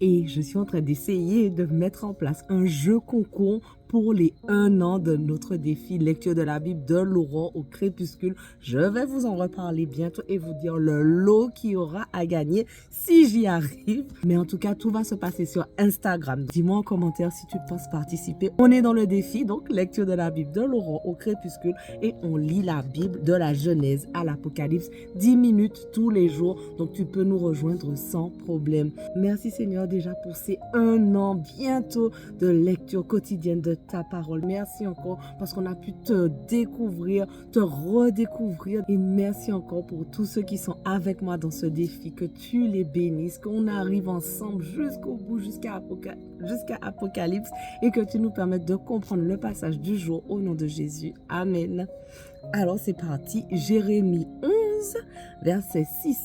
Et je suis en train d'essayer de mettre en place un jeu concours pour les 1 an de notre défi lecture de la Bible de l'aurore au crépuscule. Je vais vous en reparler bientôt et vous dire le lot qu'il y aura à gagner si j'y arrive. Mais en tout cas, tout va se passer sur Instagram. Dis-moi en commentaire si tu penses participer. On est dans le défi, donc lecture de la Bible de l'aurore au crépuscule et on lit la Bible de la Genèse à l'Apocalypse 10 minutes tous les jours. Donc tu peux nous rejoindre sans problème. Merci Seigneur déjà pour ces 1 an bientôt de lecture quotidienne de ta parole. Merci encore parce qu'on a pu te découvrir, te redécouvrir. Et merci encore pour tous ceux qui sont avec moi dans ce défi. Que tu les bénisses, qu'on arrive ensemble jusqu'au bout, jusqu'à Apocalypse et que tu nous permettes de comprendre le passage du jour au nom de Jésus. Amen. Alors c'est parti, Jérémie 11, verset 6.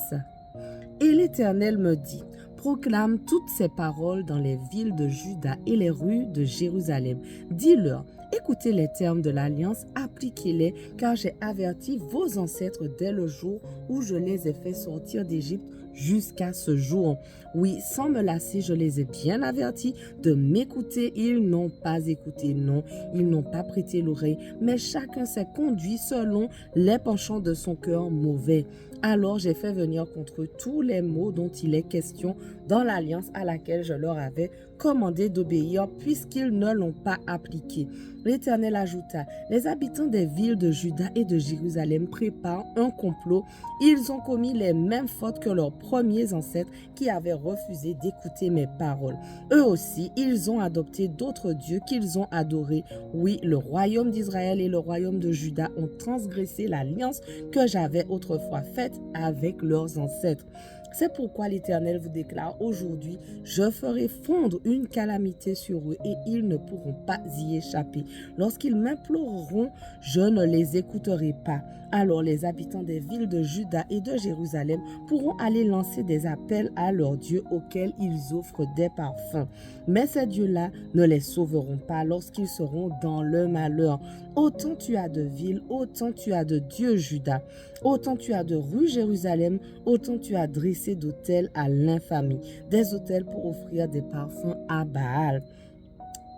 Et l'Éternel me dit, proclame toutes ces paroles dans les villes de Juda et les rues de Jérusalem. Dis-leur, écoutez les termes de l'alliance, appliquez-les, car j'ai averti vos ancêtres dès le jour où je les ai fait sortir d'Égypte jusqu'à ce jour. Oui, sans me lasser, je les ai bien avertis de m'écouter. Ils n'ont pas écouté, non, ils n'ont pas prêté l'oreille, mais chacun s'est conduit selon les penchants de son cœur mauvais. Alors j'ai fait venir contre eux tous les maux dont il est question dans l'alliance à laquelle je leur avais commandé d'obéir, puisqu'ils ne l'ont pas appliquée. L'Éternel ajouta, les habitants des villes de Juda et de Jérusalem préparent un complot. Ils ont commis les mêmes fautes que leurs premiers ancêtres qui avaient refusé d'écouter mes paroles. Eux aussi, ils ont adopté d'autres dieux qu'ils ont adorés. Oui, le royaume d'Israël et le royaume de Juda ont transgressé l'alliance que j'avais autrefois faite avec leurs ancêtres. C'est pourquoi l'Éternel vous déclare aujourd'hui, je ferai fondre une calamité sur eux et ils ne pourront pas y échapper. Lorsqu'ils m'imploreront, je ne les écouterai pas. Alors les habitants des villes de Juda et de Jérusalem pourront aller lancer des appels à leurs dieux auxquels ils offrent des parfums. Mais ces dieux-là ne les sauveront pas lorsqu'ils seront dans le malheur. Autant tu as de villes, autant tu as de dieux Juda, autant tu as de rues Jérusalem, autant tu as dressé d'autels à l'infamie, des autels pour offrir des parfums à Baal.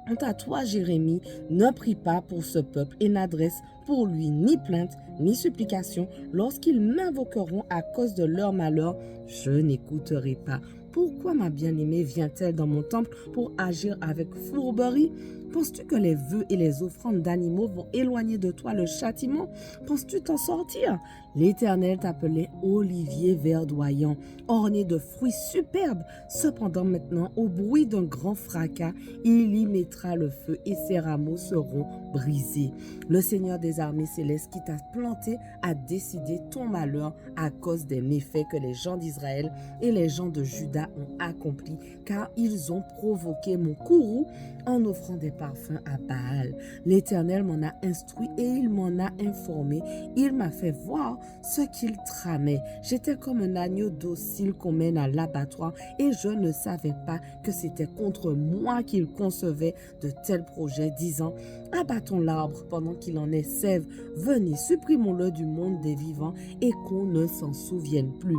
Quant à toi, Jérémie, ne prie pas pour ce peuple et n'adresse pour lui ni plainte ni supplication. Lorsqu'ils m'invoqueront à cause de leur malheur, je n'écouterai pas. Pourquoi ma bien-aimée vient-elle dans mon temple pour agir avec fourberie? Penses-tu que les vœux et les offrandes d'animaux vont éloigner de toi le châtiment? Penses-tu t'en sortir? L'Éternel t'appelait olivier verdoyant, orné de fruits superbes. Cependant maintenant, au bruit d'un grand fracas, il y mettra le feu et ses rameaux seront brisés. Le Seigneur des armées célestes qui t'a planté a décidé ton malheur à cause des méfaits que les gens d'Israël et les gens de Juda ont accomplis, car ils ont provoqué mon courroux en offrant des parfums à Baal. L'Éternel m'en a instruit et il m'en a informé. Il m'a fait voir ce qu'il tramait. J'étais comme un agneau docile qu'on mène à l'abattoir et je ne savais pas que c'était contre moi qu'il concevait de tels projets, disant « Abattons l'arbre pendant qu'il en est sève. Venez, supprimons-le du monde des vivants et qu'on ne s'en souvienne plus. »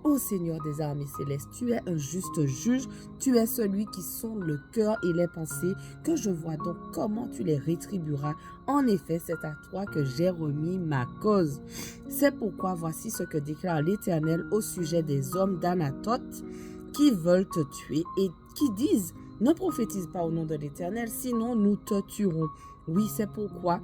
Ô Seigneur des armées célestes, tu es un juste juge, tu es celui qui sonde le cœur et les pensées, que je vois donc comment tu les rétribueras. En effet, c'est à toi que j'ai remis ma cause. C'est pourquoi voici ce que déclare l'Éternel au sujet des hommes d'Anathoth qui veulent te tuer et qui disent « Ne prophétise pas au nom de l'Éternel, sinon nous te tuerons. » Oui, c'est pourquoi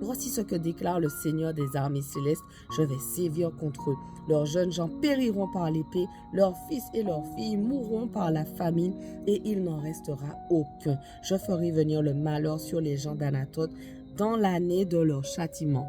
voici ce que déclare le Seigneur des armées célestes, je vais sévir contre eux. Leurs jeunes gens périront par l'épée, leurs fils et leurs filles mourront par la famine, et il n'en restera aucun. Je ferai venir le malheur sur les gens d'Anathoth dans l'année de leur châtiment.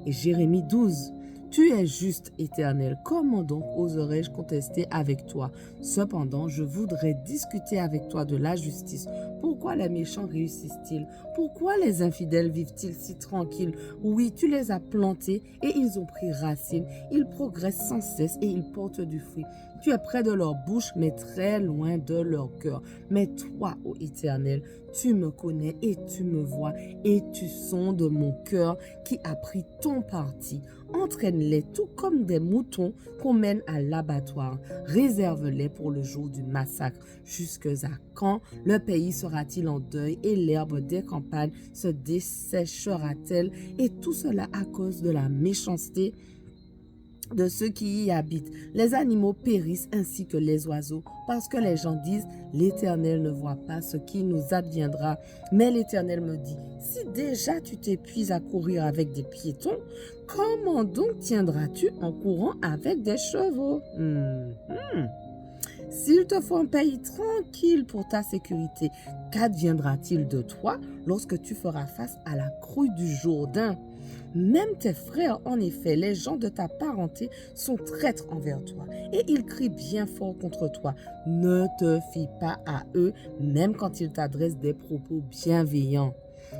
Et Jérémie 12. Tu es juste, Éternel, comment donc oserais-je contester avec toi? Cependant, je voudrais discuter avec toi de la justice. Pourquoi les méchants réussissent-ils? Pourquoi les infidèles vivent-ils si tranquilles? Oui, tu les as plantés et ils ont pris racine. Ils progressent sans cesse et ils portent du fruit. Tu es près de leur bouche, mais très loin de leur cœur. Mais toi, ô Éternel, tu me connais et tu me vois et tu sondes mon cœur qui a pris ton parti. Entraîne-les tout comme des moutons qu'on mène à l'abattoir. Réserve-les pour le jour du massacre. Jusque à quand le pays sera-t-il en deuil et l'herbe des campagnes se desséchera-t-elle? Et tout cela à cause de la méchanceté de ceux qui y habitent. Les animaux périssent ainsi que les oiseaux, parce que les gens disent, l'Éternel ne voit pas ce qui nous adviendra. Mais l'Éternel me dit, si déjà tu t'épuises à courir avec des piétons, comment donc tiendras-tu en courant avec des chevaux? S'il te faut un pays tranquille pour ta sécurité, qu'adviendra-t-il de toi lorsque tu feras face à la crue du Jourdain? Même tes frères, en effet, les gens de ta parenté, sont traîtres envers toi et ils crient bien fort contre toi. Ne te fie pas à eux, même quand ils t'adressent des propos bienveillants.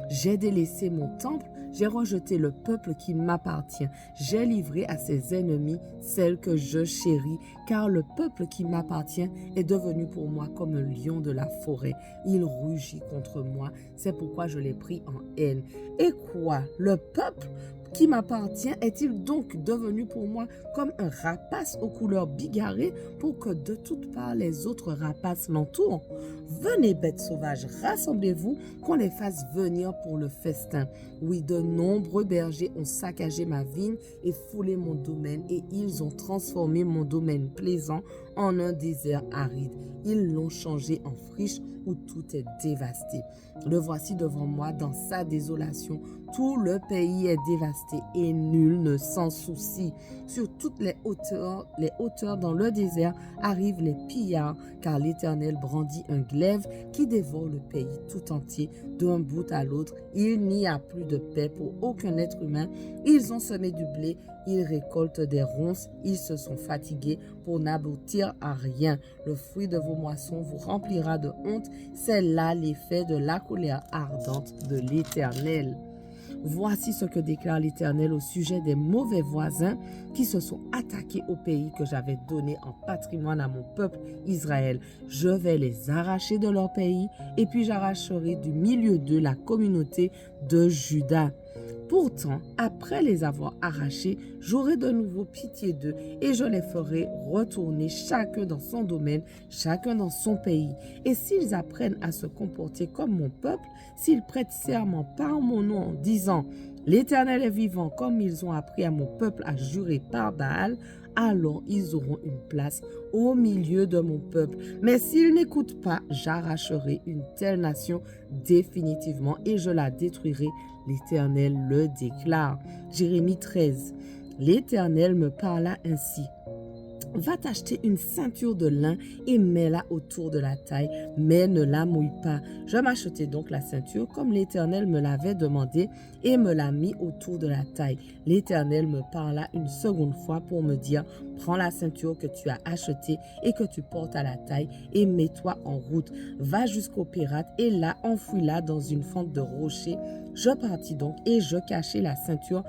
J'ai délaissé mon temple, j'ai rejeté le peuple qui m'appartient. J'ai livré à ses ennemis celle que je chéris, car le peuple qui m'appartient est devenu pour moi comme un lion de la forêt. Il rugit contre moi, c'est pourquoi je l'ai pris en haine. Et quoi? Le peuple qui m'appartient est-il donc devenu pour moi comme un rapace aux couleurs bigarrées pour que de toutes parts les autres rapaces l'entourent? Venez, bêtes sauvages, rassemblez-vous, qu'on les fasse venir pour le festin. Oui, de nombreux bergers ont saccagé ma vigne et foulé mon domaine, et ils ont transformé mon domaine plaisant en un désert aride. Ils l'ont changé en friche où tout est dévasté. Le voici devant moi dans sa désolation. Tout le pays est dévasté et nul ne s'en soucie. Sur toutes les hauteurs dans le désert arrivent les pillards, car l'Éternel brandit un glaive qui dévore le pays tout entier. D'un bout à l'autre, il n'y a plus de paix pour aucun être humain. Ils ont semé du blé, ils récoltent des ronces, ils se sont fatigués pour n'aboutir à rien. Le fruit de vos moissons vous remplira de honte. C'est là l'effet de la colère ardente de l'Éternel. Voici ce que déclare l'Éternel au sujet des mauvais voisins qui se sont attaqués au pays que j'avais donné en patrimoine à mon peuple Israël. Je vais les arracher de leur pays et puis j'arracherai du milieu d'eux la communauté de Juda. Pourtant, après les avoir arrachés, j'aurai de nouveau pitié d'eux et je les ferai retourner chacun dans son domaine, chacun dans son pays. Et s'ils apprennent à se comporter comme mon peuple, s'ils prêtent serment par mon nom en disant « L'Éternel est vivant » comme ils ont appris à mon peuple à jurer par Baal, alors ils auront une place au milieu de mon peuple. Mais s'ils n'écoutent pas, j'arracherai une telle nation définitivement et je la détruirai. L'Éternel le déclare. Jérémie 13. L'Éternel me parla ainsi. Va t'acheter une ceinture de lin et mets-la autour de la taille, mais ne la mouille pas. Je m'achetai donc la ceinture comme l'Éternel me l'avait demandé et me l'a mis autour de la taille. L'Éternel me parla une seconde fois pour me dire, prends la ceinture que tu as achetée et que tu portes à la taille et mets-toi en route. Va jusqu'au pirate et là, enfouis-la dans une fente de rocher. Je partis donc et je cachai la ceinture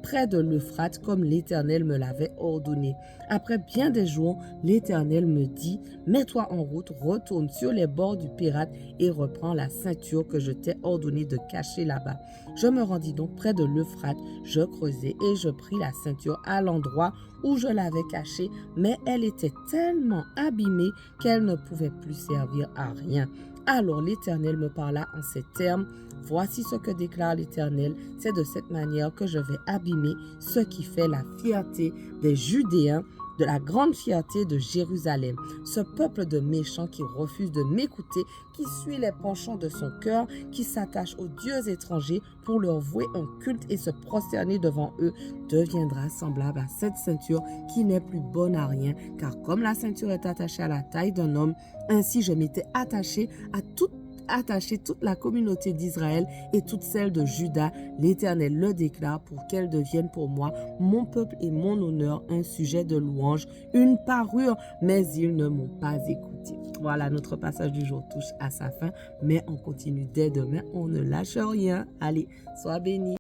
près de l'Euphrate comme l'Éternel me l'avait ordonné. Après bien des jours, l'Éternel me dit, mets-toi en route, retourne sur les bords du pirate et reprends la ceinture que je t'ai ordonné de cacher là-bas. Je me rendis donc près de l'Euphrate, je creusai et je pris la ceinture à l'endroit où je l'avais cachée, mais elle était tellement abîmée qu'elle ne pouvait plus servir à rien. Alors l'Éternel me parla en ces termes, voici ce que déclare l'Éternel, c'est de cette manière que je vais abîmer ce qui fait la fierté des Judéens, de la grande fierté de Jérusalem. Ce peuple de méchants qui refuse de m'écouter, qui suit les penchants de son cœur, qui s'attache aux dieux étrangers pour leur vouer un culte et se prosterner devant eux, deviendra semblable à cette ceinture qui n'est plus bonne à rien, car comme la ceinture est attachée à la taille d'un homme, ainsi je m'étais attaché toute la communauté d'Israël et toute celle de Juda. L'Éternel le déclare pour qu'elle devienne pour moi, mon peuple et mon honneur, un sujet de louange, une parure, mais ils ne m'ont pas écouté. Voilà, notre passage du jour touche à sa fin, mais on continue dès demain, on ne lâche rien. Allez, sois bénis.